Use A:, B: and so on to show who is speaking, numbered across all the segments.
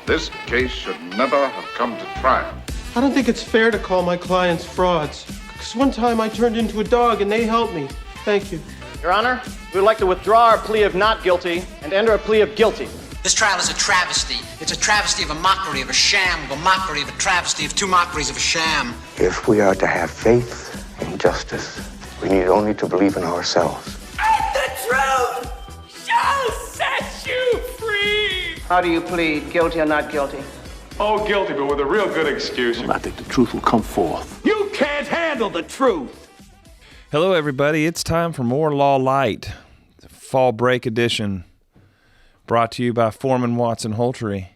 A: This case should never have come to trial.
B: I don't think it's fair to call my clients frauds. Because one time I turned into a dog and they helped me. Thank you.
C: Your Honor, we would like to withdraw our plea of not guilty and enter a plea of guilty.
D: This trial is a travesty. It's a travesty of a mockery, of a sham, of a mockery, of a travesty, of two mockeries, of a sham.
E: If we are to have faith in justice, we need only to believe in ourselves.
F: And the truth shall set you free!
C: How do you plead, guilty or not guilty?
G: Oh, guilty, but with a real good excuse.
E: I think the truth will come forth.
F: You can't handle the truth!
H: Hello, everybody. It's time for more Done Lite, Fall Break Edition, brought to you by Foreman Watson Holtery,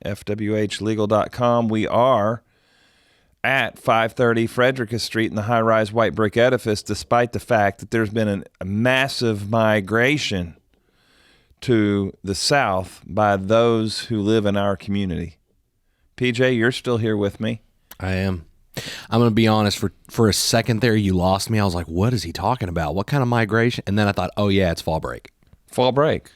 H: FWHlegal.com. We are at 530 Frederica Street in the high-rise white brick edifice, despite the fact that there's been a massive migration to the south by those who live in our community. PJ, you're still here with me.
I: I am. I'm going to be honest, for a second there, you lost me. I was like, what is he talking about? What kind of migration? And then I thought, oh, yeah, it's fall break.
H: Fall break.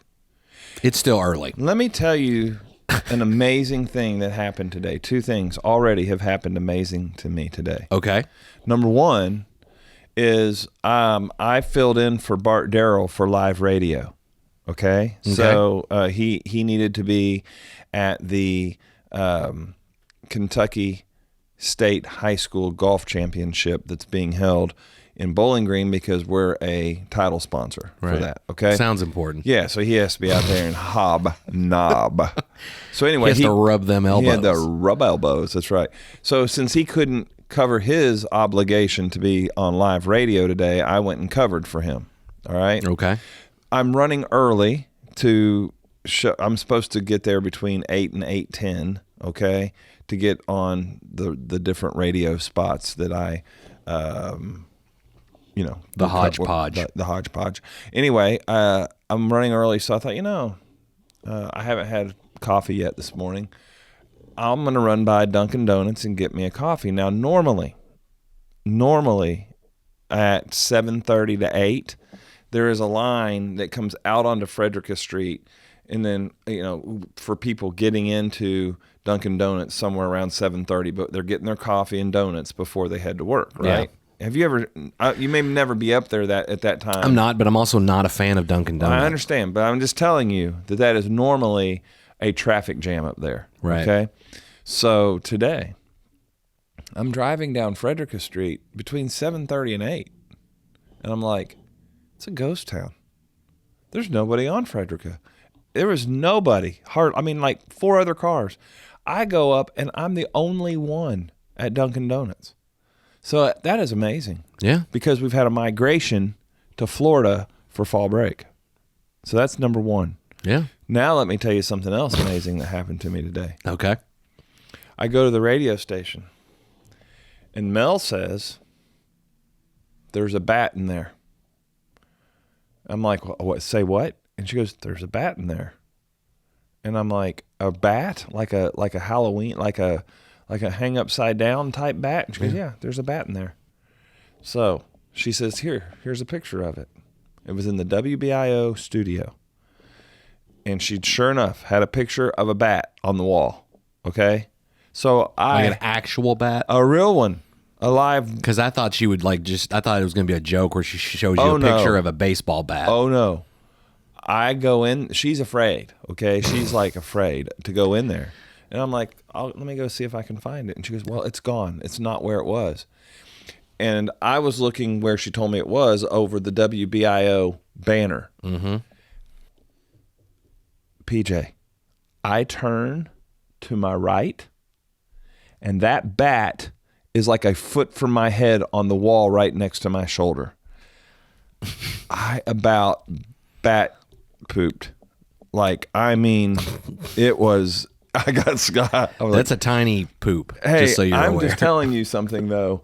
I: It's still early.
H: Let me tell you an amazing thing that happened today. Two things already have happened amazing to me today.
I: Okay.
H: Number one is I filled in for Bart Darrell for live radio. Okay? So he needed to be at the Kentucky State High School Golf Championship that's being held in Bowling Green because we're a title sponsor for that. Okay,
I: sounds important.
H: Yeah, so he has to be out there and hobnob. So anyway,
I: he has to rub them elbows.
H: He had to rub elbows. That's right. So since he couldn't cover his obligation to be on live radio today, I went and covered for him. All right.
I: Okay.
H: I'm running early to show. I'm supposed to get there between 8 and 8:10. Okay, to get on the different radio spots that I,
I: the hodgepodge.
H: The hodgepodge. Anyway, I'm running early, so I thought, I haven't had coffee yet this morning. I'm going to run by Dunkin' Donuts and get me a coffee. Now, normally at 7:30 to 8, there is a line that comes out onto Frederica Street, and then, for people getting into Dunkin' Donuts somewhere around 7:30, but they're getting their coffee and donuts before they head to work, right? Yeah. Have you ever? You may never be up there at that time.
I: I'm not, but I'm also not a fan of Dunkin' Donuts.
H: I understand, but I'm just telling you that is normally a traffic jam up there.
I: Right.
H: Okay. So today, I'm driving down Frederica Street between 7:30 and 8, and I'm like, it's a ghost town. There's nobody on Frederica. There was nobody. Like 4 other cars. I go up, and I'm the only one at Dunkin' Donuts. So that is amazing.
I: Yeah.
H: Because we've had a migration to Florida for fall break. So that's number one.
I: Yeah.
H: Now let me tell you something else amazing that happened to me today.
I: Okay.
H: I go to the radio station, and Mel says, there's a bat in there. I'm like, what? Say what? And she goes, there's a bat in there. And I'm like, a bat? Like a Halloween, like a hang upside down type bat? And she goes, yeah, there's a bat in there. So she says, here's a picture of it. It was in the WBIO studio. And she, sure enough, had a picture of a bat on the wall. Okay? So
I: like an actual bat?
H: A real one. Alive.
I: Because I thought she would I thought it was going to be a joke where she shows you a picture of a baseball bat.
H: Oh, no. I go in. She's afraid, okay? She's like afraid to go in there. And I'm like, let me go see if I can find it. And she goes, well, it's gone. It's not where it was. And I was looking where she told me it was over the WBIO banner.
I: Mm-hmm.
H: PJ, I turn to my right, and that bat is like a foot from my head on the wall right next to my shoulder. I about bat pooped. It was, I got Scott.
I: That's a tiny poop.
H: Hey,
I: just so you're
H: I'm
I: aware.
H: just telling you something, though.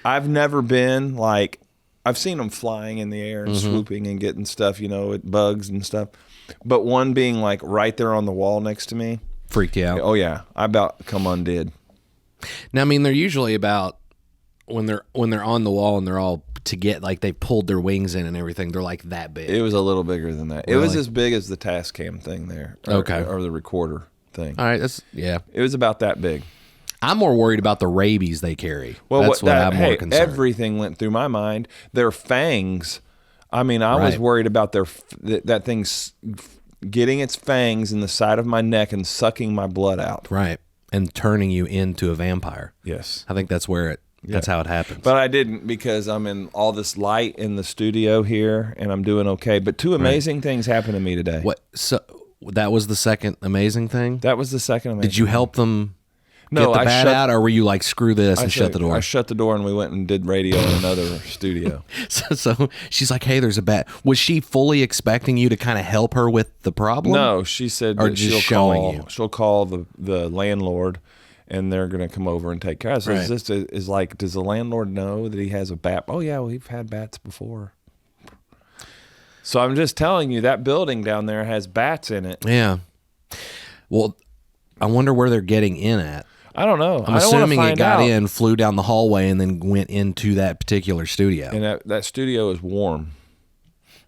H: I've never been I've seen them flying in the air and swooping and getting stuff, bugs and stuff. But one being right there on the wall next to me.
I: Freaked you out.
H: Oh, yeah. I about come undid.
I: Now, they're usually about, when they're on the wall and they're all to get, they pulled their wings in and everything, they're that big.
H: It was a little bigger than that.
I: Really?
H: It was as big as the Tascam thing there.
I: Okay.
H: Or the recorder thing.
I: All right, that's yeah.
H: It was about that big.
I: I'm more worried about the rabies they carry.
H: Well,
I: that's what I'm more concerned.
H: Everything went through my mind. Their fangs. I mean, I was
I: Right.
H: worried about that thing's getting its fangs in the side of my neck and sucking my blood out.
I: Right. And turning you into a vampire.
H: Yes.
I: I think that's where that's how it happens.
H: But I didn't, because I'm in all this light in the studio here and I'm doing okay. But two amazing things happened to me today.
I: What? So that was the second amazing thing?
H: That was the second amazing
I: Did you
H: thing.
I: help them
H: No,
I: get the
H: I
I: bat
H: shut-
I: out, or were you like, screw this and shut the door?
H: I shut the door and we went and did radio in another studio.
I: So she's like, hey, there's a bat. Was she fully expecting you to kind of help her with the problem?
H: No, she said
I: Or
H: that
I: just
H: she'll
I: showing
H: call.
I: you?
H: She'll call the landlord, and they're going to come over and take care of it. So
I: Right.
H: is like, does the landlord know that he has a bat? Oh yeah, we've had bats before. So I'm just telling you, that building down there has bats in it.
I: Yeah. Well, I wonder where they're getting in at.
H: I don't know.
I: I'm
H: I don't wanna
I: assuming it
H: find
I: got
H: out.
I: in, flew down the hallway, and then went into that particular studio.
H: And that studio is warm.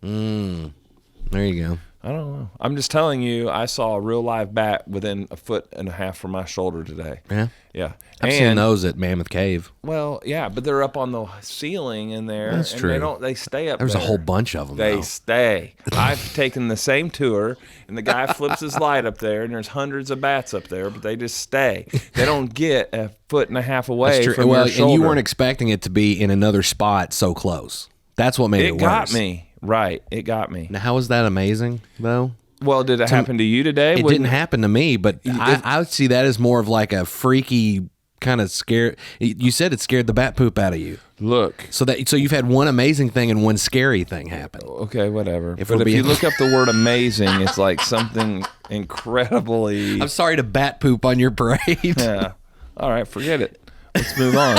I: There you go.
H: I don't know. I'm just telling you, I saw a real live bat within 1.5 feet from my shoulder today.
I: Yeah.
H: Yeah.
I: I've seen those at Mammoth Cave.
H: Well, yeah, but they're up on the ceiling in there.
I: That's
H: and
I: true.
H: They stay up
I: There's
H: there.
I: a whole bunch of them.
H: They
I: though.
H: stay. I've taken the same tour, and the guy flips his light up there, and there's hundreds of bats up there, but they just stay. They don't get 1.5 feet away
I: That's true.
H: from
I: Well,
H: your shoulder.
I: and you weren't expecting it to be in another spot so close. That's what made it
H: It
I: worse.
H: got me. Right. It got me.
I: Now, how was that amazing, though?
H: Well, did it happen to you today?
I: It
H: Wouldn't-
I: didn't happen to me, but I would see that as more of like a freaky kind of scare. You said it scared the bat poop out of you.
H: Look.
I: So you've had one amazing thing and one scary thing happen.
H: Okay, whatever.
I: If
H: But
I: we're
H: if you
I: being-
H: look up the word amazing, it's like something incredibly...
I: I'm sorry to bat poop on your parade.
H: Yeah. All right, forget it. Let's move on.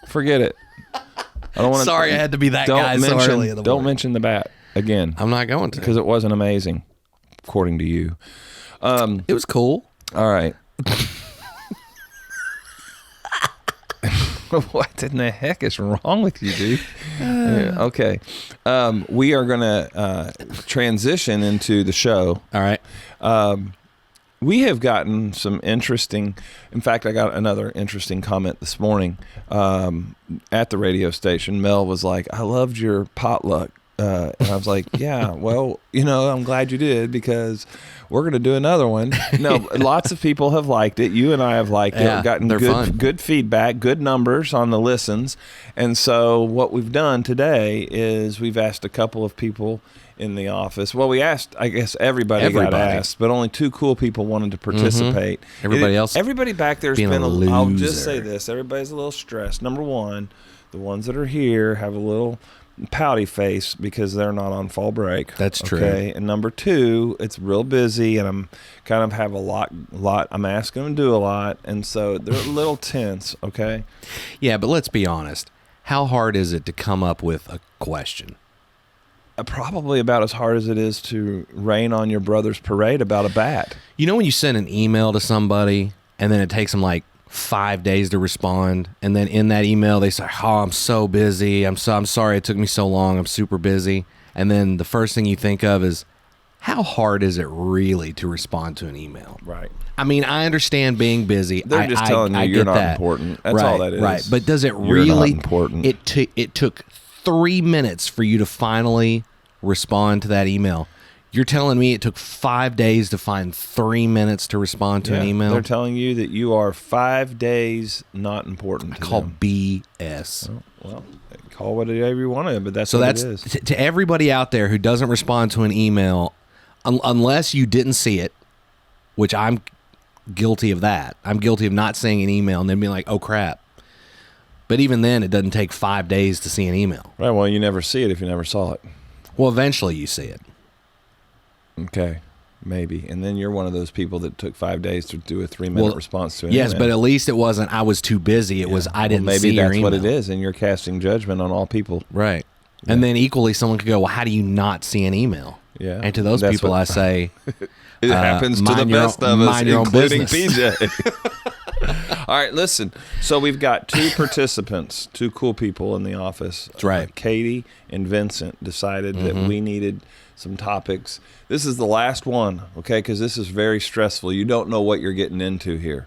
H: Forget it. I don't want to.
I: Sorry I had to be that guy so early in the
H: Don't
I: morning.
H: mention the bat again.
I: I'm not going to.
H: Because it wasn't amazing, according to you.
I: It was cool.
H: All right. What in the heck is wrong with you, dude? Yeah, okay. We are going to transition into the show.
I: All right.
H: We have gotten some interesting. In fact, I got another interesting comment this morning at the radio station. Mel was like, "I loved your potluck," and I was like, "Yeah, well, I'm glad you did, because we're going to do another one." No, lots of people have liked it. You and I have liked it.
I: Yeah,
H: We've gotten
I: they're fun.
H: good feedback, good numbers on the listens, and so what we've done today is we've asked a couple of people in the office. Well, we asked, I guess everybody got asked, but only 2 cool people wanted to participate. Everybody back there's
I: being
H: been
I: a
H: I'll just say
I: loser.
H: this, everybody's a little stressed. Number one, the ones that are here have a little pouty face because they're not on fall break.
I: That's true.
H: Okay. And number 2, it's real busy, and I'm kind of have a lot I'm asking them to do a lot, and so they're a little tense. Okay.
I: Yeah, but let's be honest. How hard is it to come up with a question?
H: Probably about as hard as it is to rain on your brother's parade about a bat.
I: You know when you send an email to somebody and then it takes them like 5 days to respond, and then in that email they say, "Oh, I'm so busy. I'm sorry it took me so long. I'm super busy." And then the first thing you think of is, how hard is it really to respond to an email?
H: Right.
I: I mean, I understand being busy.
H: They're just telling you
I: I
H: you're
I: get
H: not
I: that.
H: important. That's
I: right,
H: all that is.
I: Right. But does it
H: You're
I: really
H: not important.
I: It took 3 minutes for you to finally respond to that email. You're telling me it took 5 days to find 3 minutes to respond to an email?
H: They're telling you that you are 5 days not important.
I: I call BS.
H: Well, call whatever you want to, but that's
I: So
H: what
I: that's
H: it is.
I: to everybody out there who doesn't respond to an email, unless you didn't see it, which I'm guilty of that. I'm guilty of not seeing an email and then being like, "Oh crap." But even then, it doesn't take 5 days to see an email.
H: Right. Well, you never see it if you never saw it.
I: Well, eventually you see it.
H: Okay. Maybe. And then you're one of those people that took 5 days to do a 3-minute response to an
I: Yes,
H: email.
I: but at least it wasn't I was too busy. It was I didn't
H: maybe
I: see your
H: that's what it
I: email.
H: is, and you're casting judgment on all people.
I: Right. And then equally, someone could go, "Well, how do you not see an email?"
H: Yeah.
I: And to those
H: That's
I: people,
H: what-
I: I say,
H: It happens to the
I: mind your
H: best
I: own-
H: of us,
I: mind your own
H: including
I: business.
H: PJ. All right, listen. So we've got 2 participants, 2 cool people in the office.
I: That's right.
H: Katie and Vincent decided that we needed some topics. This is the last one, okay? Because this is very stressful. You don't know what you're getting into here.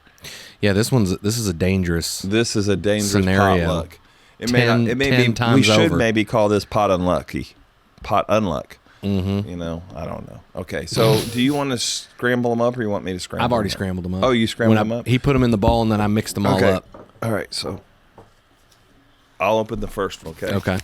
I: Yeah, this is a dangerous.
H: This is a dangerous
I: scenario.
H: potluck. It
I: 10
H: may be.
I: times
H: We should
I: over.
H: maybe call this pot unlucky, pot unluck.
I: Mm-hmm.
H: You know, I don't know. Okay, so do you want to scramble them up, or you want me to scramble?
I: I've already
H: them up?
I: scrambled them up.
H: Oh, you scrambled them up.
I: He put them in the bowl, and then I mixed them all
H: Okay.
I: up.
H: All right, so I'll open the first one. Okay.
I: Okay.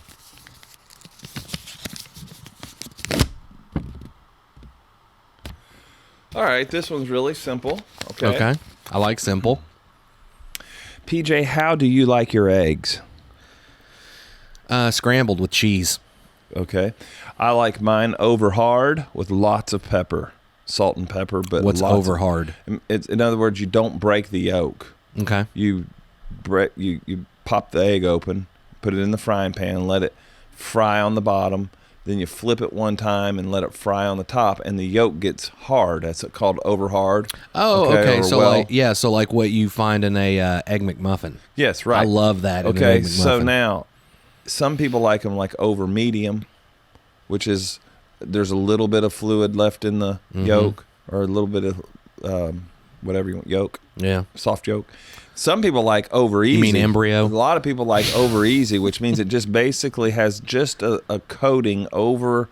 H: All right, this one's really simple. Okay.
I: Okay. I like simple.
H: PJ, how do you like your eggs?
I: Scrambled with cheese.
H: Okay. I like mine over hard with lots of pepper, salt and pepper. But
I: What's
H: lots
I: over
H: of-
I: hard?
H: It's, in other words, you don't break the yolk.
I: Okay.
H: You pop the egg open, put it in the frying pan, and let it fry on the bottom. Then you flip it one time and let it fry on the top, and the yolk gets hard. That's called over hard.
I: Oh, okay.
H: or
I: So
H: well-
I: so like what you find in a Egg McMuffin.
H: Yes, right.
I: I love that. In an
H: Okay,
I: Egg
H: so
I: McMuffin.
H: now some people like them like over medium, which is there's a little bit of fluid left in the yolk, or a little bit of whatever you want, yolk,
I: Yeah.
H: soft yolk. Some people like over easy.
I: You mean embryo?
H: A lot of people like over easy, which means it just basically has just a coating over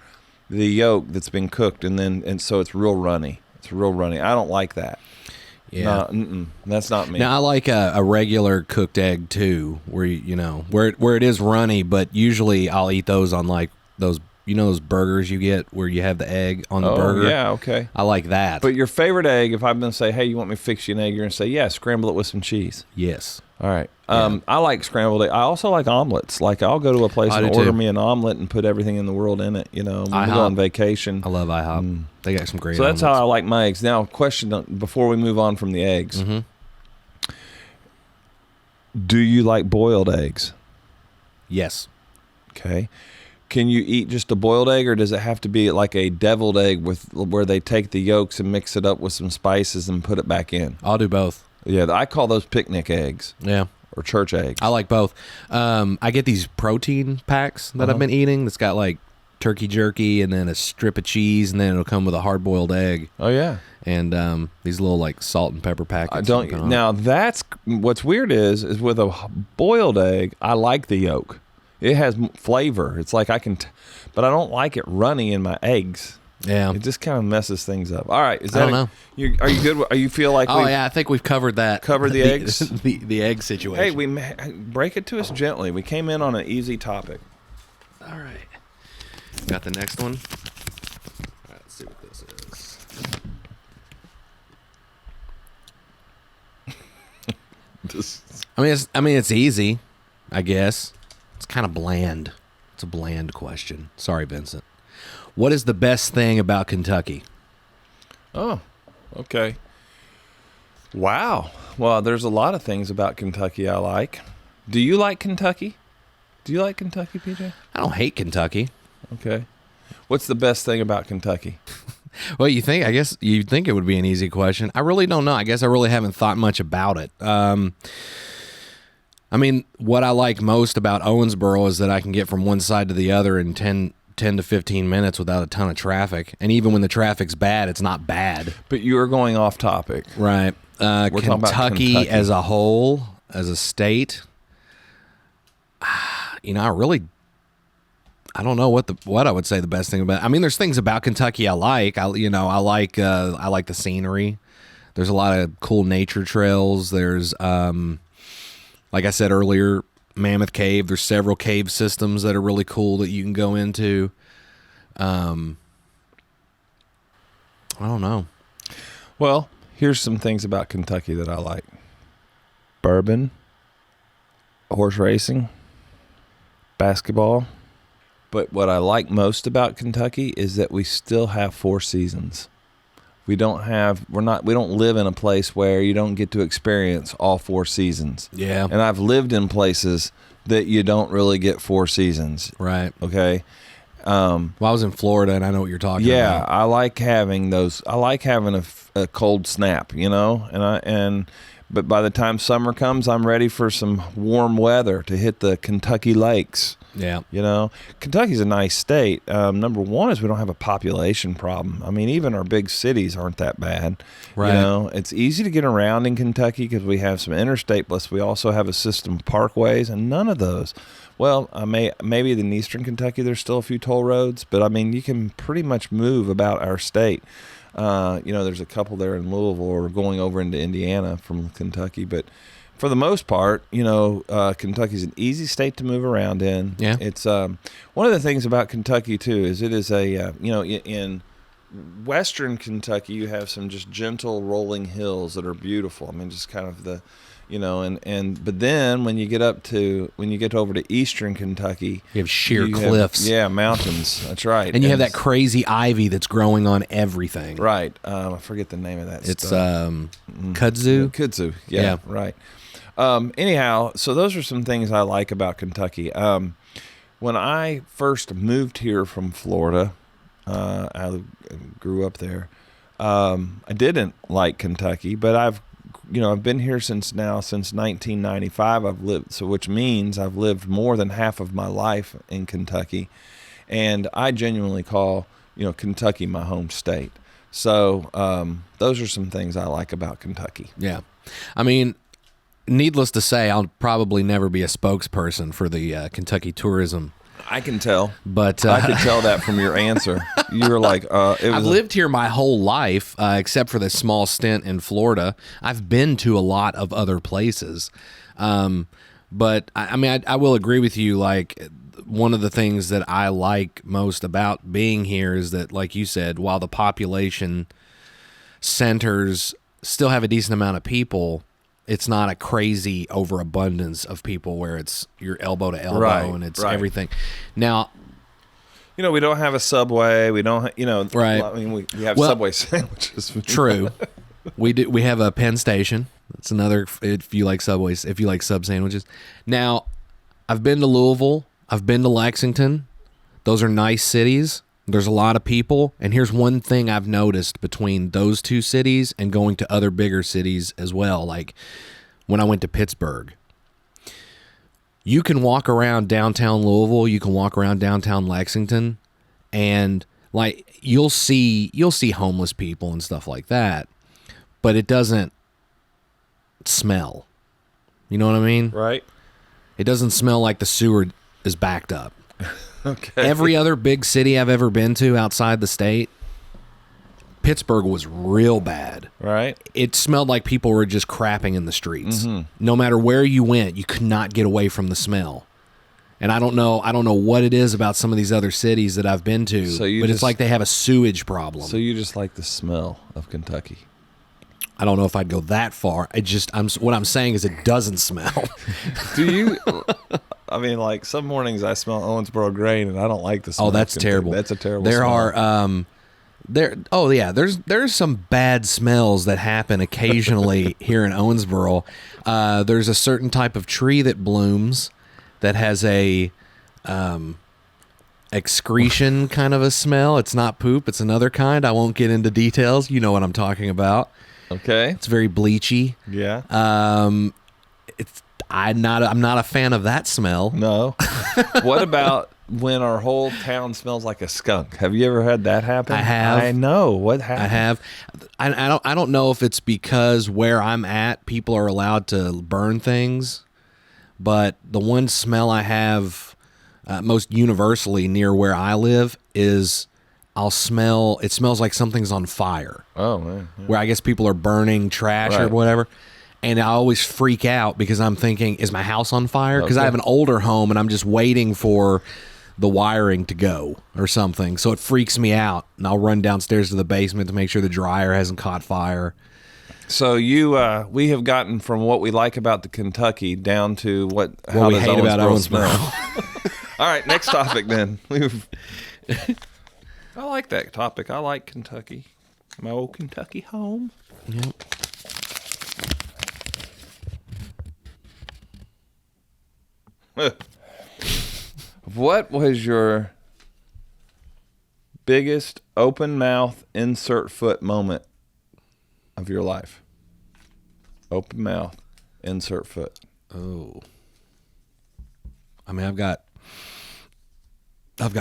H: the yolk that's been cooked, and so it's real runny. It's real runny. I don't like that.
I: Yeah.
H: No, that's not me.
I: Now I like a regular cooked egg too, where where it is runny, but usually I'll eat those on like those those burgers you get where you have the egg on the burger.
H: Yeah, okay.
I: I like that.
H: But your favorite egg, if I'm going to say, hey, you want me to fix you an egg, you're going to say, yeah, scramble it with some cheese.
I: Yes.
H: All right. I like scrambled egg. I also like omelets. Like, I'll go to a place
I: I
H: and
I: do
H: order
I: too.
H: me an omelet and put everything in the world in it. You know, when we go
I: IHOP.
H: on vacation.
I: I love IHOP. They got some great
H: So that's how
I: omelets.
H: I like my eggs. Now, question before we move on from the eggs. Do you like boiled eggs?
I: Yes.
H: Okay. Can you eat just a boiled egg, or does it have to be like a deviled egg where they take the yolks and mix it up with some spices and put it back in?
I: I'll do both.
H: Yeah, I call those picnic eggs
I: Yeah.
H: or church eggs.
I: I like both. I get these protein packs that I've been eating that's got like turkey jerky and then a strip of cheese, and then it'll come with a hard boiled egg.
H: Oh yeah,
I: and these little like salt and pepper packets.
H: I don't. Now that's what's weird is with a boiled egg, I like the yolk. It has flavor. It's like I can, but I don't like it runny in my eggs.
I: Yeah,
H: it just kind of messes things up. All right, is
I: I
H: that?
I: don't know.
H: Are you good? Are you feel like?
I: Oh yeah, I think we've covered that.
H: Covered the eggs.
I: the egg situation.
H: Hey, break it to us gently. We came in on an easy topic.
I: All right. Got the next one. All right, let's see what this is. I mean, it's easy, I guess. It's kind of bland. It's a bland question. Sorry, Vincent. What is the best thing about Kentucky?
H: Oh, okay. Wow. Well, there's a lot of things about Kentucky I like. Do you like Kentucky? Do you like Kentucky, PJ?
I: I don't hate Kentucky.
H: Okay. What's the best thing about Kentucky?
I: Well, I guess you'd think it would be an easy question. I really don't know. I guess I really haven't thought much about it. I mean, what I like most about Owensboro is that I can get from one side to the other in 10 to 15 minutes without a ton of traffic. And even when the traffic's bad, it's not bad.
H: But you are going off topic.
I: Right.
H: We're talking about
I: Kentucky as a whole, as a state, I don't know what I would say the best thing about. I mean, there's things about Kentucky I like. I like the scenery. There's a lot of cool nature trails. There's like I said earlier, Mammoth Cave. There's several cave systems that are really cool that you can go into. I don't know.
H: Well, here's some things about Kentucky that I like. Bourbon, horse racing, basketball. But what I like most about Kentucky is that we still have 4 seasons. We don't live in a place where you don't get to experience all 4 seasons.
I: Yeah.
H: And I've lived in places that you don't really get 4 seasons.
I: Right.
H: Okay.
I: Well, I was in Florida, and I know what you're talking
H: Yeah,
I: about.
H: I like having those. I like having a cold snap, and But by the time summer comes, I'm ready for some warm weather to hit the Kentucky lakes.
I: Yeah.
H: You know, Kentucky's a nice state. Number one is we don't have a population problem. I mean, even our big cities aren't that bad.
I: Right.
H: You know, it's easy to get around in Kentucky because we have some interstate, plus we also have a system of parkways, and none of those. Well, maybe in eastern Kentucky there's still a few toll roads, but I mean, you can pretty much move about our state. You know, there's a couple there in Louisville or going over into Indiana from Kentucky, but for the most part, you know, Kentucky's an easy state to move around in.
I: Yeah.
H: It's one of the things about Kentucky too is it is a you know, in western Kentucky you have some just gentle rolling hills that are beautiful. I mean, just kind of the, you know, but then when you get over to eastern Kentucky,
I: You have sheer cliffs.
H: Yeah, mountains. That's right.
I: And you have that crazy ivy that's growing on everything.
H: Right. I forget the name of that
I: It's
H: stuff.
I: kudzu.
H: Kudzu. Yeah. Right. Anyhow, so those are some things I like about Kentucky. When I first moved here from Florida, I grew up there. I didn't like Kentucky, but I've been here since 1995. I've lived, so which means I've lived more than half of my life in Kentucky, and I genuinely call Kentucky my home state. So those are some things I like about Kentucky.
I: Yeah, I mean, needless to say, I'll probably never be a spokesperson for the Kentucky tourism.
H: I can tell,
I: but
H: I could tell that from your answer. You were like,
I: I've lived here my whole life, except for this small stint in Florida. I've been to a lot of other places. But I mean, I will agree with you. Like, one of the things that I like most about being here is that, like you said, while the population centers still have a decent amount of people, it's not a crazy overabundance of people where it's your elbow to elbow and it's everything. Now,
H: we don't have a Subway. We don't,
I: right.
H: I mean, we have Subway sandwiches.
I: True. We do. We have a Penn Station. That's another, if you like Subways, if you like sub sandwiches. Now, I've been to Louisville. I've been to Lexington. Those are nice cities. There's a lot of people, and here's one thing I've noticed between those two cities and going to other bigger cities as well. Like when I went to Pittsburgh, you can walk around downtown Louisville, you can walk around downtown Lexington, and like you'll see homeless people and stuff like that, but it doesn't smell. You know what I mean?
H: Right.
I: It doesn't smell like the sewer is backed up.
H: Okay.
I: Every other big city I've ever been to outside the state, Pittsburgh was real bad.
H: Right.
I: It smelled like people were just crapping in the streets. Mm-hmm. No matter where you went, you could not get away from the smell. And I don't know what it is about some of these other cities that I've been to, but it's like they have a sewage problem.
H: So you just like the smell of Kentucky?
I: I don't know if I'd go that far. What I'm saying is it doesn't smell.
H: Do you? I mean, like some mornings I smell Owensboro grain and I don't like the smell.
I: Oh, that's terrible.
H: That's a terrible
I: smell. There's some bad smells that happen occasionally here in Owensboro. There's a certain type of tree that blooms that has a excretion kind of a smell. It's not poop, it's another kind. I won't get into details. You know what I'm talking about.
H: Okay.
I: It's very bleachy.
H: Yeah.
I: I'm not a fan of that smell.
H: No. What about when our whole town smells like a skunk? Have you ever had that happen?
I: I have.
H: I know. What happened?
I: I have. I don't know if it's because where I'm at, people are allowed to burn things, but the one smell I have most universally near where I live is it smells like something's on fire.
H: Oh, man. Yeah.
I: Where I guess people are burning trash or whatever. And I always freak out because I'm thinking, is my house on fire? Because I have an older home and I'm just waiting for the wiring to go or something. So it freaks me out. And I'll run downstairs to the basement to make sure the dryer hasn't caught fire.
H: So we have gotten from what we like about the Kentucky down to how
I: we
H: does
I: hate about
H: Owensboro
I: Owensboro.
H: smell. All right, next topic then. I like that topic. I like Kentucky. My old Kentucky home.
I: Yep.
H: What was your biggest open mouth insert foot moment of your life? Open mouth, insert foot.
I: Oh. I mean, I've got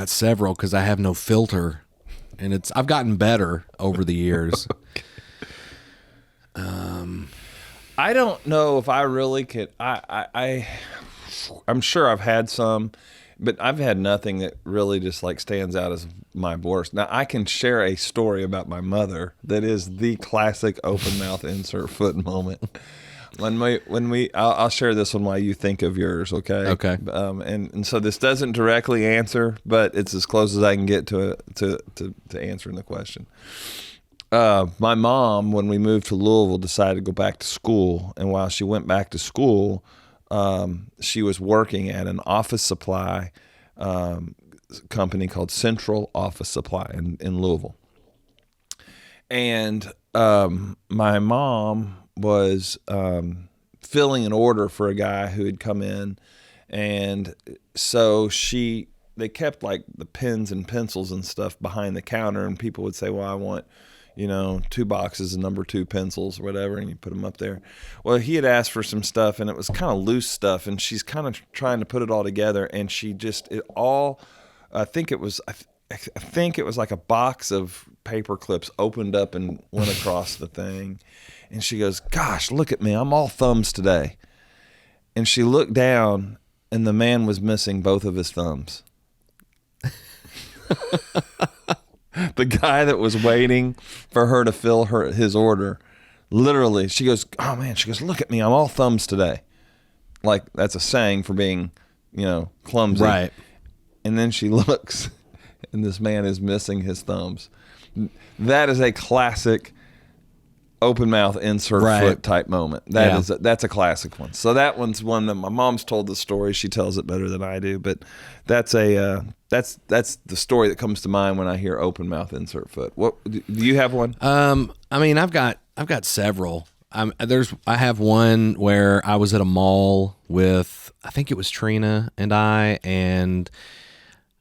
I: several because I have no filter, and I've gotten better over the years.
H: I don't know if I really could. I'm sure I've had some, but I've had nothing that really just like stands out as my worst. Now I can share a story about my mother that is the classic open mouth insert foot moment. I'll share this one while you think of yours, okay?
I: Okay.
H: And so this doesn't directly answer, but it's as close as I can get to answering the question. My mom, when we moved to Louisville, decided to go back to school, and while she went back to school, she was working at an office supply company called Central Office Supply in Louisville. And my mom was filling an order for a guy who had come in, and so they kept like the pens and pencils and stuff behind the counter, and people would say, well, I want 2 boxes of number 2 pencils or whatever, and you put them up there. Well, he had asked for some stuff, and it was kind of loose stuff, and she's kind of trying to put it all together, and I think it was like a box of paper clips opened up and went across the thing, and she goes, gosh, look at me, I'm all thumbs today. And she looked down, and the man was missing both of his thumbs. The guy that was waiting for her to fill his order, literally, she goes, oh man, look at me, I'm all thumbs today. Like that's a saying for being, clumsy.
I: Right.
H: And then she looks, and this man is missing his thumbs. That is a classic open mouth insert foot type moment. That's a classic one. So that one's one that my mom's told the story. She tells it better than I do, but that's the story that comes to mind when I hear open mouth insert foot. What do you have one?
I: I mean, I've got several. I have one where I was at a mall with, I think it was Trina and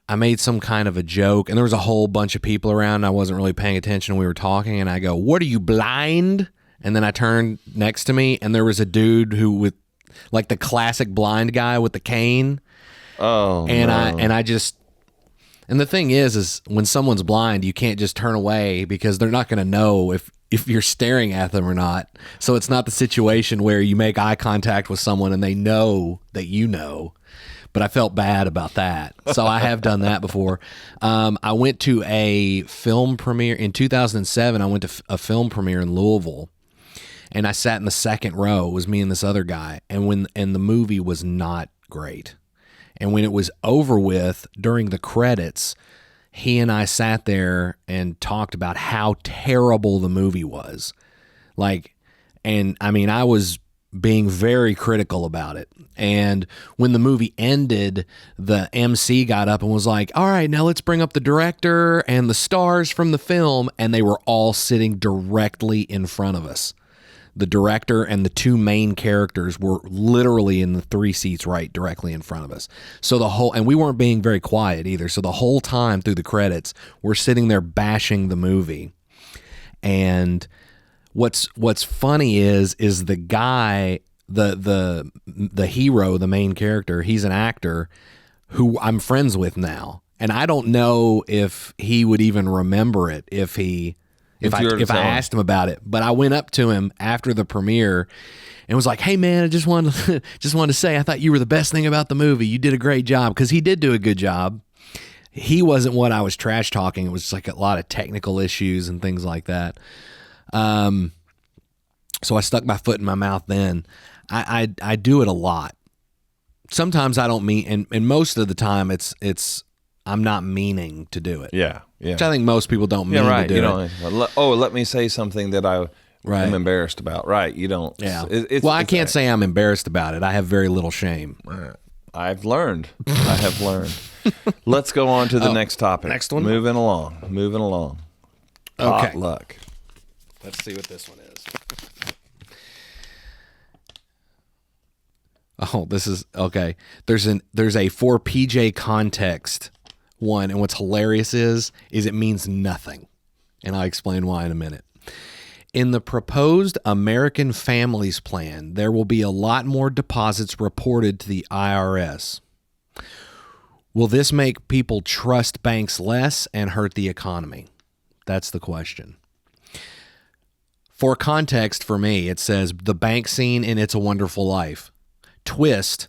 I: I made some kind of a joke, and there was a whole bunch of people around, and I wasn't really paying attention. We were talking, and I go, what are you, blind? And then I turned next to me, and there was a dude who with like the classic blind guy with the cane.
H: Oh,
I: and
H: no.
I: And the thing is when someone's blind, you can't just turn away because they're not going to know if you're staring at them or not. So it's not the situation where you make eye contact with someone and they know that you know. But I felt bad about that. So I have done that before. I went to a film premiere in 2007. I went to a film premiere in Louisville, and I sat in the second row. It was me and this other guy, and the movie was not great. And when it was over with, during the credits, he and I sat there and talked about how terrible the movie was. And I mean, I was being very critical about it. And when the movie ended, the MC got up and was like, all right, now let's bring up the director and the stars from the film. And they were all sitting directly in front of us. The director and the 2 main characters were literally in the 3 seats right directly in front of us. So and we weren't being very quiet either. So the whole time through the credits, we're sitting there bashing the movie. And what's funny is the guy, the hero, the main character, he's an actor who I'm friends with now. And I don't know if he would even remember it if I asked him about it. But I went up to him after the premiere and was like, hey man, I just wanted to say I thought you were the best thing about the movie. You did a great job, because he did do a good job. He wasn't what I was trash talking. It was like a lot of technical issues and things like that. So I stuck my foot in my mouth then. I do it a lot. Sometimes I don't mean, and most of the time it's I'm not meaning to do it.
H: Yeah.
I: Which I think most people don't mean to do it.
H: Let me say something that I am embarrassed about. Right. You don't.
I: Yeah. I can't say I'm embarrassed about it. I have very little shame.
H: I've learned. I have learned. Let's go on to the next topic.
I: Next one?
H: Moving along.
I: Okay.
H: Potluck.
I: Let's see what this one is. Oh, this is okay. There's a for PJ context one, and what's hilarious is it means nothing, and I'll explain why in a minute. In the proposed American Families Plan, there will be a lot more deposits reported to the IRS. Will this make people trust banks less and hurt the economy? That's the question. For context, for me, it says the bank scene in It's a Wonderful Life. Twist,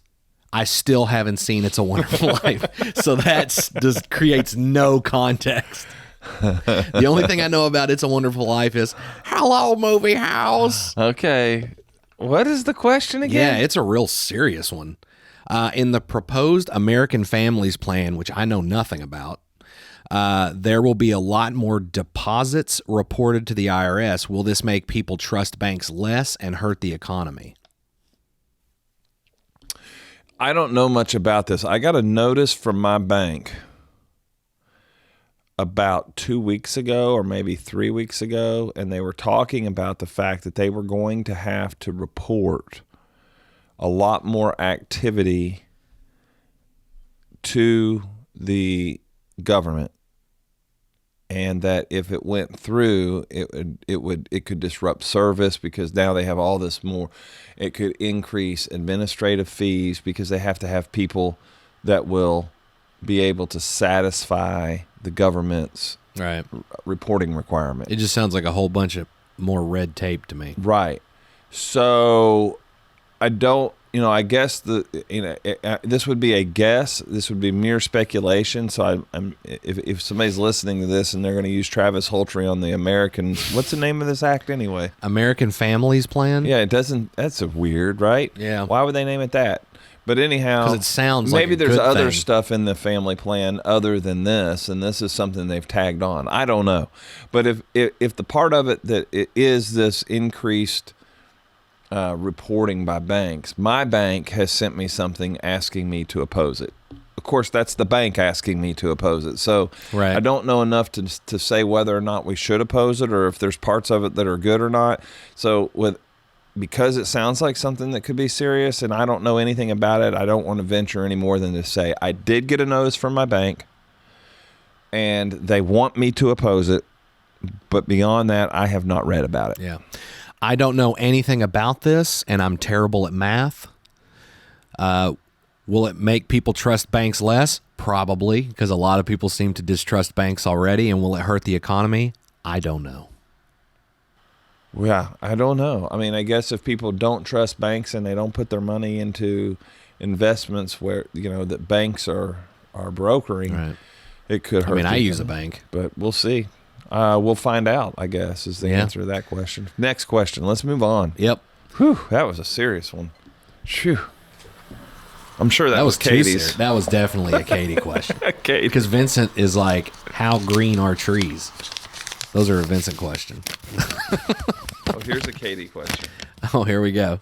I: I still haven't seen It's a Wonderful Life. So that just creates no context. The only thing I know about It's a Wonderful Life is, hello, movie house.
H: Okay. What is the question again?
I: Yeah, it's a real serious one. In the proposed American Families Plan, which I know nothing about, there will be a lot more deposits reported to the IRS. Will this make people trust banks less and hurt the economy?
H: I don't know much about this. I got a notice from my bank about 2 weeks ago or maybe 3 weeks ago, and they were talking about the fact that they were going to have to report a lot more activity to the government, and that if it went through, it could disrupt service because now they have all this more. It could increase administrative fees because they have to have people that will be able to satisfy the government's reporting requirement.
I: It just sounds like a whole bunch of more red tape to me.
H: Right. So I don't, I guess this would be a guess. This would be mere speculation. So if somebody's listening to this and they're going to use Travis Hultry on the Americans, what's the name of this act anyway?
I: American Families Plan?
H: Yeah, it doesn't, that's a weird, right?
I: Yeah.
H: Why would they name it that? But anyhow,
I: because it sounds
H: maybe
I: like a
H: there's
I: good
H: other
I: thing.
H: stuff in the family plan other than this, and this is something they've tagged on. I don't know, but if the part of it that it is this increased reporting by banks, my bank has sent me something asking me to oppose it. Of course, that's the bank asking me to oppose it. So I don't know enough to say whether or not we should oppose it or if there's parts of it that are good or not. So because it sounds like something that could be serious and I don't know anything about it, I don't want to venture any more than to say I did get a notice from my bank and they want me to oppose it. But beyond that, I have not read about it.
I: Yeah. I don't know anything about this, and I'm terrible at math. Will it make people trust banks less? Probably, because a lot of people seem to distrust banks already. And will it hurt the economy? I don't know.
H: Yeah, I don't know. I mean, I guess if people don't trust banks and they don't put their money into investments where, that banks are brokering, it could hurt.
I: I use a bank.
H: But we'll see. We'll find out, I guess, is the answer to that question. Next question. Let's move on.
I: Yep.
H: Whew, that was a serious one. Phew. I'm sure that was Katie's.
I: That was definitely a Katie question.
H: Katie.
I: Because Vincent is like, how green are trees? Those are a Vincent question.
H: Oh, here's a Katie question.
I: Oh, here we go.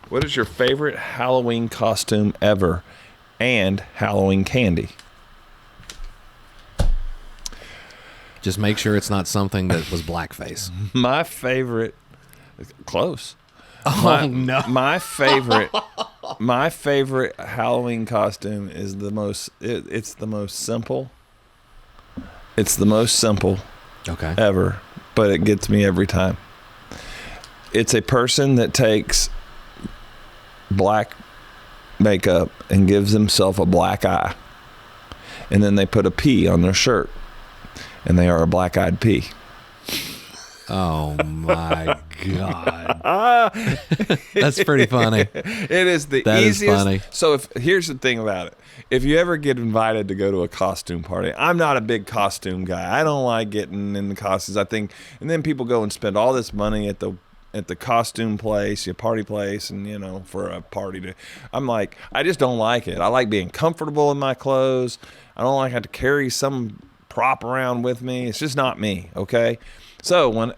H: What is your favorite Halloween costume ever and Halloween candy?
I: Just make sure it's not something that was blackface.
H: My favorite, close.
I: No.
H: My favorite Halloween costume is the most. It's the most simple. It's the most simple.
I: Okay.
H: Ever, but it gets me every time. It's a person that takes black makeup and gives themselves a black eye, and then they put a P on their shirt, and they are a black-eyed pea.
I: Oh my God. That's pretty funny.
H: It is the
I: that
H: easiest.
I: Is funny.
H: So here's the thing about it. If you ever get invited to go to a costume party, I'm not a big costume guy. I don't like getting in the costumes. I think, and then people go and spend all this money at the costume place, your party place, and for a party I'm like, I just don't like it. I like being comfortable in my clothes. I don't like having to carry some prop around with me. It's just not me. Okay. So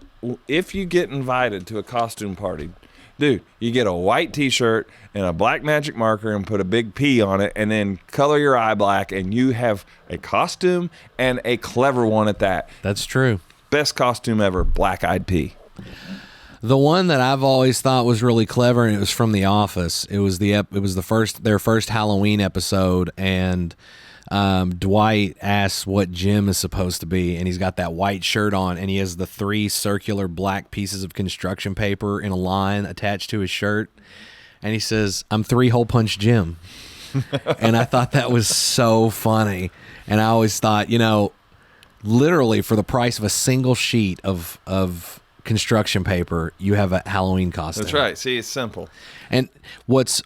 H: if you get invited to a costume party, dude, you get a white T-shirt and a black magic marker and put a big P on it and then color your eye black and you have a costume and a clever one at that.
I: That's true.
H: Best costume ever, black-eyed pea.
I: The one that I've always thought was really clever, and it was from The Office. It was their first Halloween episode, and Dwight asks what Jim is supposed to be, and he's got that white shirt on, and he has the 3 circular black pieces of construction paper in a line attached to his shirt, and he says, "I'm 3-hole punch Jim." And I thought that was so funny, and I always thought, literally for the price of a single sheet of construction paper, you have a Halloween costume.
H: That's right. See, it's simple.
I: And what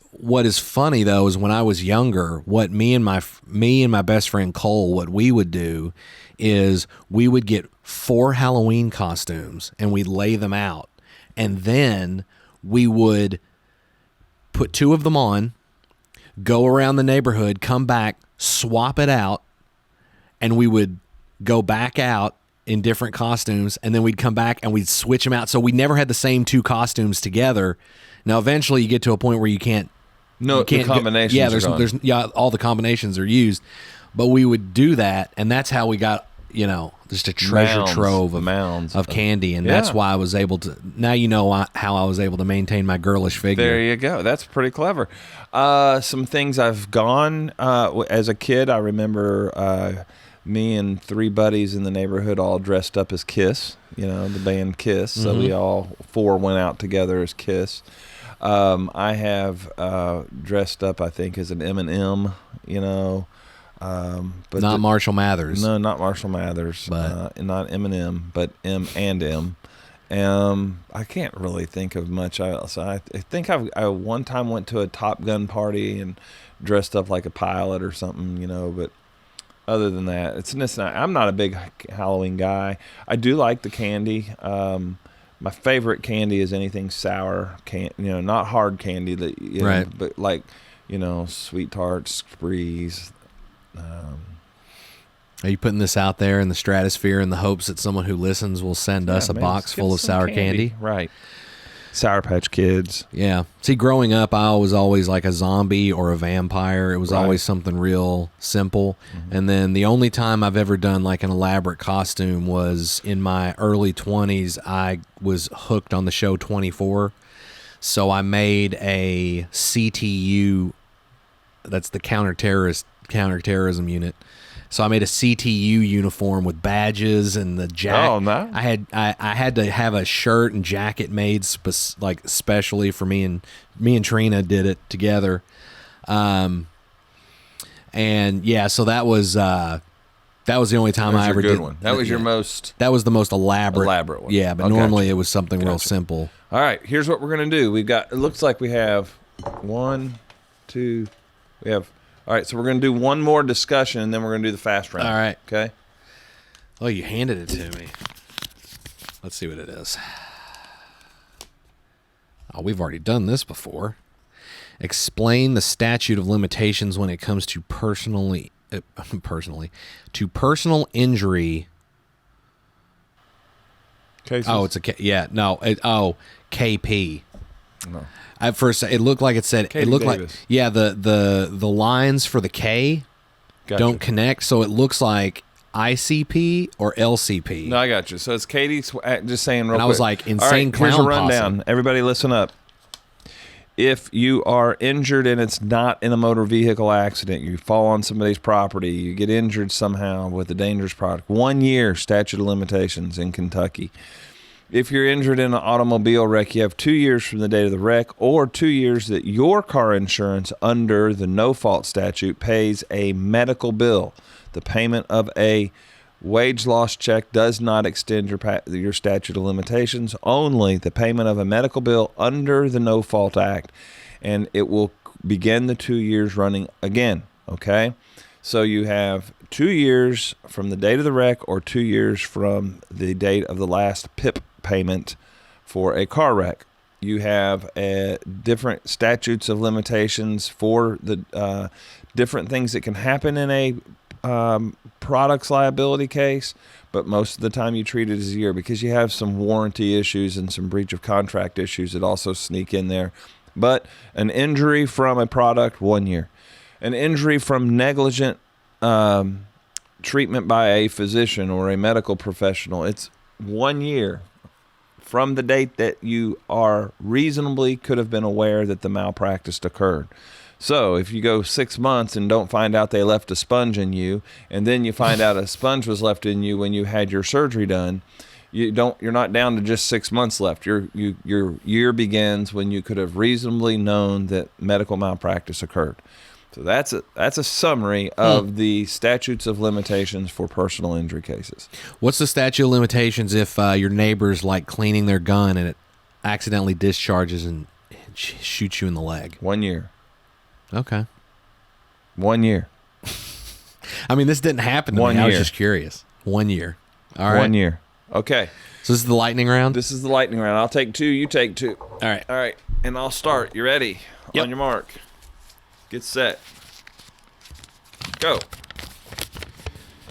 I: is funny though is when I was younger, what me and my best friend Cole, what we would do is we would get 4 Halloween costumes and we'd lay them out, and then we would put 2 of them on, go around the neighborhood, come back, swap it out, and we would go back out in different costumes, and then we'd come back and we'd switch them out. So we never had the same 2 costumes together. Now, eventually you get to a point where you can't.
H: No, the combinations.
I: There's all the combinations are used, but we would do that, and that's how we got just a treasure trove of candy, and that's why I was able to. Now you know how I was able to maintain my girlish figure.
H: There you go. That's pretty clever. Some things I've gone as a kid. I remember me and 3 buddies in the neighborhood all dressed up as Kiss. The band Kiss. So we all 4 went out together as Kiss. I have dressed up, I think, as an M&M. But
I: not Marshall Mathers.
H: No, not Marshall Mathers.
I: But
H: not M&M, but M and M. I can't really think of much else. I think I one time went to a Top Gun party and dressed up like a pilot or something, but other than that, it's not. I'm not a big Halloween guy. I do like the candy. My favorite candy is anything sour, not hard candy that
I: right,
H: but like sweet tarts, sprees.
I: Are you putting this out there in the stratosphere in the hopes that someone who listens will send us a box full of sour candy?
H: Right. Sour Patch Kids.
I: Yeah. See, growing up, I was always like a zombie or a vampire. It was always something real simple. Mm-hmm. And then the only time I've ever done like an elaborate costume was in my early 20s. I was hooked on the show 24. So I made a CTU, that's the counterterrorism unit. So I made a CTU uniform with badges and the jacket.
H: Oh, no!
I: I had to have a shirt and jacket made specially for me and Trina did it together. And yeah, so that was the only time I ever did
H: one. That was your most.
I: That was the most elaborate
H: one.
I: Yeah, but normally it was something real simple.
H: All right, here's what we're gonna do. It looks like we have 1, 2. We have. All right, so we're going to do one more discussion, and then we're going to do the fast round.
I: All right.
H: Okay?
I: Oh, you handed it to me. Let's see what it is. Oh, we've already done this before. Explain the statute of limitations when it comes to personal injury.
H: Cases?
I: Oh, it's KP.
H: No.
I: At first, it looked like it said.
H: Katie
I: it looked
H: Davis.
I: like the lines for the K don't connect, so it looks like ICP or LCP.
H: No, I got you. So it's Katie just saying real quick.
I: I was like, insane
H: clown
I: here's a
H: rundown.
I: posse.
H: Everybody listen up. If you are injured and it's not in a motor vehicle accident, you fall on somebody's property, you get injured somehow with a dangerous product, 1 year statute of limitations in Kentucky. If you're injured in an automobile wreck, you have 2 years from the date of the wreck or 2 years that your car insurance under the no-fault statute pays a medical bill. The payment of a wage loss check does not extend your statute of limitations, only the payment of a medical bill under the No-Fault Act, and it will begin the 2 years running again, okay? So you have 2 years from the date of the wreck or 2 years from the date of the last PIP payment for a car wreck. You have different statutes of limitations for the different things that can happen in a products liability case, but most of the time you treat it as a year because you have some warranty issues and some breach of contract issues that also sneak in there. But an injury from a product, 1 year. An injury from negligent treatment by a physician or a medical professional, it's 1 year from the date that you are reasonably could have been aware that the malpractice occurred. So if you go 6 months and don't find out they left a sponge in you, and then you find out a sponge was left in you when you had your surgery done, you're not down to just 6 months left. Your year begins when you could have reasonably known that medical malpractice occurred. So that's a summary of the statutes of limitations for personal injury cases.
I: What's the statute of limitations if your neighbor's like cleaning their gun and it accidentally discharges and shoots you in the leg?
H: 1 year.
I: Okay.
H: 1 year.
I: I mean, this didn't happen to me. I was just curious. 1 year. All right.
H: 1 year. Okay.
I: So this is the lightning round?
H: This is the lightning round. I'll take 2. You take 2.
I: All right.
H: All right. And I'll start. You ready?
I: Yep.
H: On your mark. Get set. Go.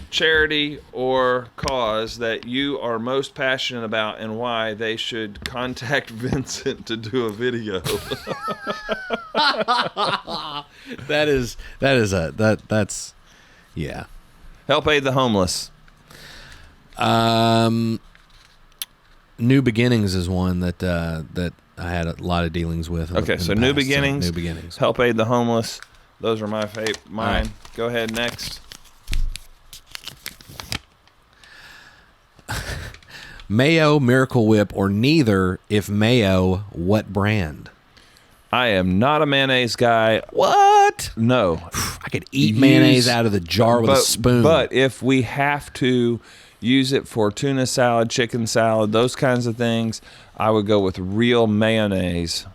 H: Charity or cause that you are most passionate about and why they should contact Vincent to do a video.
I: That's yeah.
H: Help aid the homeless.
I: New Beginnings is one that I had a lot of dealings with.
H: Okay, so New Beginnings.
I: New Beginnings.
H: Help aid the homeless. Those are mine.
I: Right.
H: Go ahead, next.
I: Mayo, Miracle Whip, or neither. If Mayo, what brand?
H: I am not a mayonnaise guy.
I: What?
H: No.
I: I could eat mayonnaise out of the jar with a spoon.
H: But if we have to use it for tuna salad, chicken salad, those kinds of things, I would go with real mayonnaise.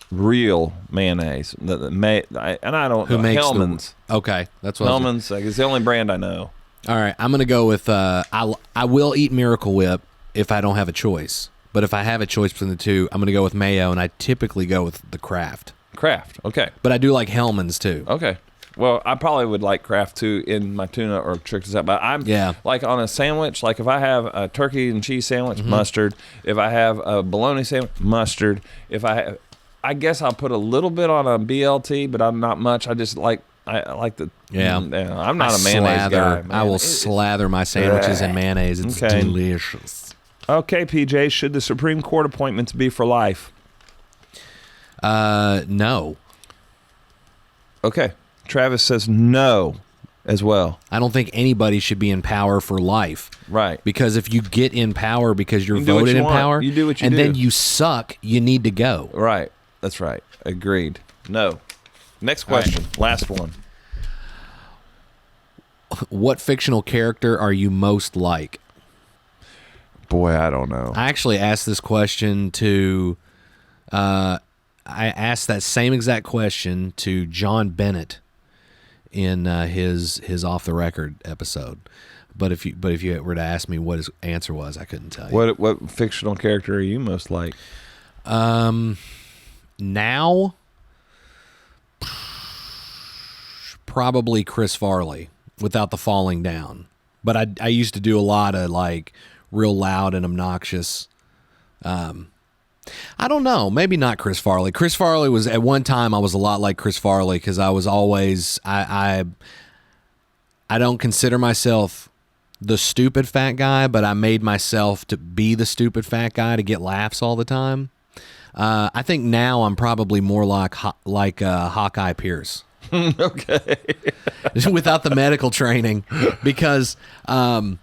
H: Real mayonnaise. And I don't
I: Who
H: know.
I: makes
H: Hellman's.
I: Okay, that's what
H: Hellman's. It's the only brand I know.
I: All right, I'm gonna go with I will eat Miracle Whip if I don't have a choice. But if I have a choice between the two, I'm gonna go with Mayo, and I typically go with the Kraft.
H: Kraft. Okay.
I: But I do like Hellman's too.
H: Okay. Well, I probably would like Kraft too in my tuna or chicken salad. But I'm like on a sandwich. Like if I have a turkey and cheese sandwich, mustard. If I have a bologna sandwich, mustard. I guess I'll put a little bit on a BLT, but I'm not much. I like the.
I: Yeah.
H: I'm not a mayonnaise guy. Man.
I: I will slather my sandwiches in mayonnaise. It's delicious.
H: Okay, PJ. Should the Supreme Court appointments be for life?
I: No.
H: Okay. Travis says no as well.
I: I don't think anybody should be in power for life.
H: Right.
I: Because if you get in power because you're
H: You do what
I: voted
H: you
I: in
H: want.
I: power,
H: You do what you
I: and
H: do.
I: then you suck, you need to go.
H: Right. That's right. Agreed. No. Next question. Last one.
I: What fictional character are you most like?
H: Boy, I don't know.
I: I actually asked this question to I asked that same exact question to John Bennett in his Off the Record episode. But if you were to ask me what his answer was, I couldn't tell you.
H: What fictional character are you most like?
I: Now probably Chris Farley without the falling down. But I used to do a lot of like real loud and obnoxious. I don't know. Maybe not Chris Farley. Chris Farley was at one time I was a lot like Chris Farley because I was always I don't consider myself the stupid fat guy, but I made myself to be the stupid fat guy to get laughs all the time. I think now I'm probably more like Hawkeye Pierce.
H: Okay.
I: Without the medical training, because I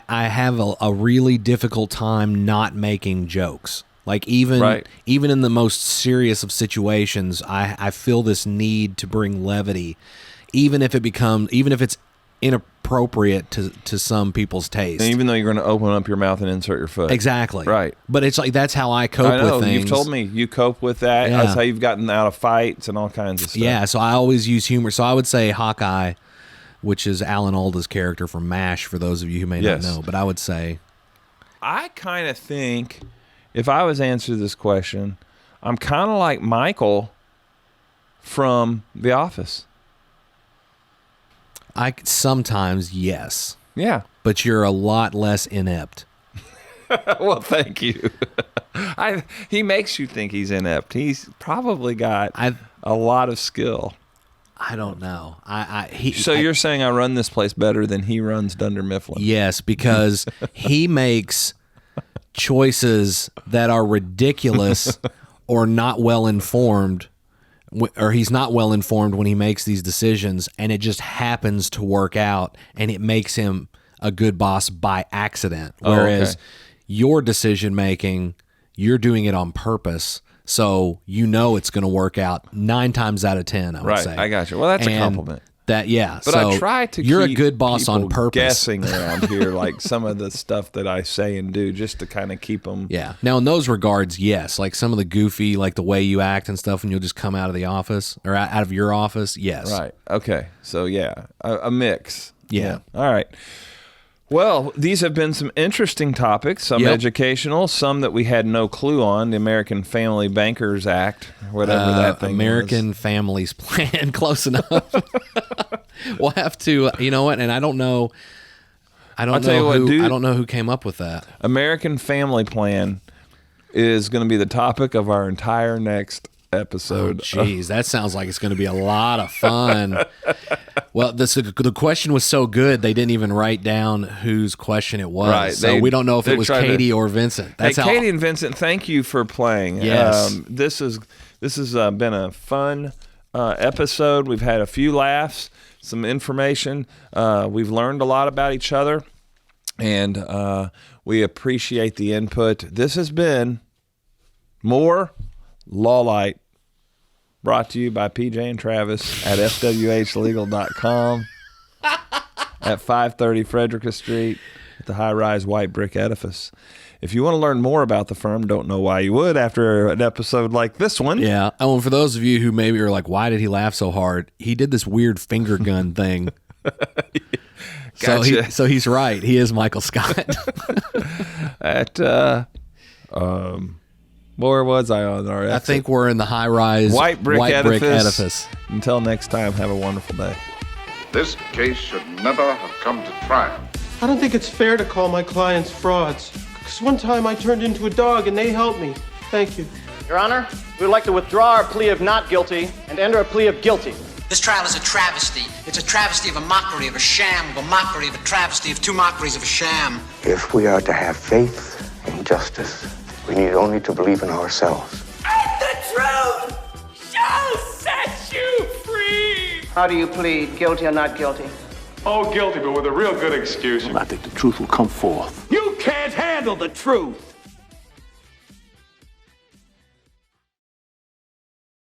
I: have a really difficult time not making jokes. Like even in the most serious of situations, I feel this need to bring levity, even if it's inappropriate to some people's taste.
H: And even though you're going to open up your mouth and insert your foot.
I: Exactly.
H: Right.
I: But it's like that's how I cope with things.
H: You've told me you cope with that.
I: Yeah.
H: That's how you've gotten out of fights and all kinds of stuff.
I: Yeah, so I always use humor. So I would say Hawkeye, which is Alan Alda's character from MASH, for those of you who may not know. But I would say...
H: I kind of think, if I was answering this question, I'm kind of like Michael from The Office.
I: Sometimes, yes.
H: Yeah.
I: But you're a lot less inept.
H: Well, thank you. He makes you think he's inept. He's probably got a lot of skill.
I: I don't know.
H: You're saying I run this place better than he runs Dunder Mifflin?
I: Yes, because he makes choices that are ridiculous or not well informed or he's not well informed when he makes these decisions, and it just happens to work out, and it makes him a good boss by accident. Whereas your decision making, you're doing it on purpose, so you know it's going to work out 9 times out of 10. I would say.
H: I got you. Well, that's a compliment.
I: But
H: so I try to.
I: You're
H: keep
I: a good boss on purpose.
H: Guessing around here, like some of the stuff that I say and do, just to kind of keep them.
I: Yeah. Now, in those regards, yes. Like some of the goofy, like the way you act and stuff, when you'll just come out of the office or out of your office. Yes.
H: Right. Okay. So yeah, a mix.
I: Yeah.
H: All right. Well, these have been some interesting topics, some educational, some that we had no clue on. The American Family Bankers Act, whatever that thing
I: American
H: was.
I: Families Plan, close enough. We'll have to, you know what, and I don't know. I don't know who came up with that.
H: American Family Plan is going to be the topic of our entire next episode.
I: Jeez, that sounds like it's going to be a lot of fun. Well, the question was so good they didn't even write down whose question it was.
H: Right.
I: So we don't know if it was Katie or Vincent.
H: Katie and Vincent, thank you for playing.
I: Yes.
H: This has been a fun episode. We've had a few laughs, some information. We've learned a lot about each other, and we appreciate the input. This has been more Done Lite, brought to you by PJ and Travis at fwhlegal.com at 530 Frederica Street at the high-rise white brick edifice. If you want to learn more about the firm, don't know why you would after an episode like this one.
I: Yeah. Oh, and for those of you who maybe are like, why did he laugh so hard? He did this weird finger gun thing.
H: Gotcha.
I: So he's right. He is Michael Scott.
H: Where was I on our exit?
I: I think we're in the high-rise
H: white brick
I: edifice.
H: Until next time, have a wonderful day.
A: This case should never have come to trial.
B: I don't think it's fair to call my clients frauds. Because one time I turned into a dog and they helped me. Thank you.
C: Your Honor, we would like to withdraw our plea of not guilty and enter a plea of guilty.
D: This trial is a travesty. It's a travesty of a mockery of a sham, of a mockery of a travesty of 2 mockeries of a sham.
E: If we are to have faith in justice, we need only to believe in ourselves.
F: And the truth shall set you free!
J: How do you plead, guilty or not guilty?
G: Oh, guilty, but with a real good excuse.
K: I think the truth will come forth.
F: You can't handle the truth!